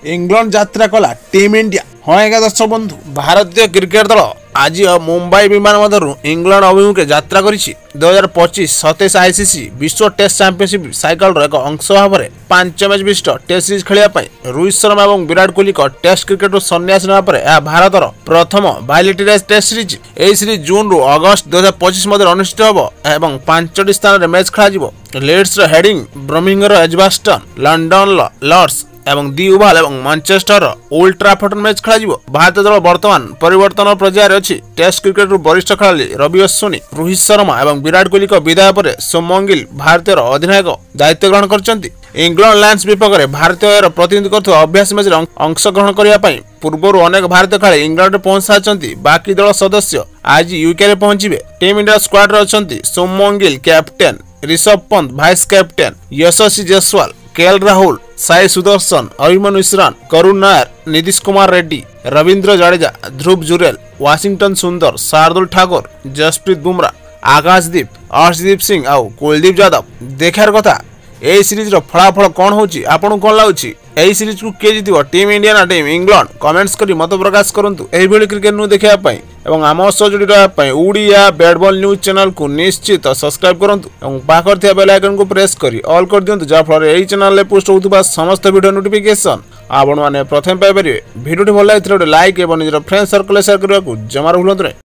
England यात्रा कला team India. हाँ आज्ञा दर्शक बंधु, भारतीय क्रिकेट दल आज मुंबई विमान बंदर इंग्लैंड अभिमुखे यात्रा कर 2025 27 आईसीसी विश्व टेस्ट चैंपियनशिप साइकिल एक अंश भाव में 5 मैच विशिष्ट टेस्ट सीरीज खेलने रोहित शर्मा और विराट कोहली टेस्ट क्रिकेट सन्यास ना भारतर प्रथम बायलेटराइज टेस्ट सीरीज। यह सीरीज जून रु अगस्त 2025 मध्य अनुष्ठित होब। 5टी स्थान में मैच खेल Leeds Headingley, Birmingham Edgbaston, London Lord's एवं दी ओवल एवं मैनचेस्टर ओल्ड ट्राफोर्ड मैच खेल। भारतीय दल वर्तमान परिवर्तन पर्यायर अच्छी। टेस्ट क्रिकेट वरिष्ठ खेलाड़ी रवि अश्विनी, रोहित शर्मा और विराट कोहली विदाय पर शुभमन गिल भारतीय अधिनायक दायित्व ग्रहण कर इंग्लैंड लायंस विपक्ष में भारतीय प्रतिनिधित्व कर अभ्यास मैच अंशग्रहण करने पूर्व अनेक भारतीय खेलाड़ी इंग्लैंड पहुंच सारी। बाकी दल सदस्य आज यूके पहुंचे। टीम इंडिया स्क्वाड अच्छी Shubman Gill captain, Rishabh Pant vice captain, Yashasvi Jaiswal, KL Rahul, Sai Sudharsan, Abhimanyu Mishra, Karun Nair, Nitish Kumar Reddy, Ravindra Jadeja, Dhruv Jurel, Washington Sundar, Shardul Thakur, Jasprit Bumrah, आकाशदीप, अर्शदीप सिंह और कुलदीप यादव। देखार कथा यही सीरीज फलाफल कौन होची, आपन कौन लगुच, यही सीरीज को किए जीत टीम इंडिया ना टीम इंग्लैंड, कमेंट्स करी मत प्रकाश करंतु। एही भली क्रिकेट न्यूज देखा एवं आम सह जोड़ी रहा Odia bat ball news channel को निश्चित सब्सक्राइब करंतु एवं पाखर थिया बेल आइकन को प्रेस करी ऑल कर दियंतु, जा फल एही चैनल रे पोस्ट होतबा समस्त वीडियो नोटिफिकेशन आपण माने प्रथम पाइ परिबे। वीडियो भल लागिथिले लाइक एवं निजर फ्रेंड सर्कल शेयर करबा को जमार भूलंतु।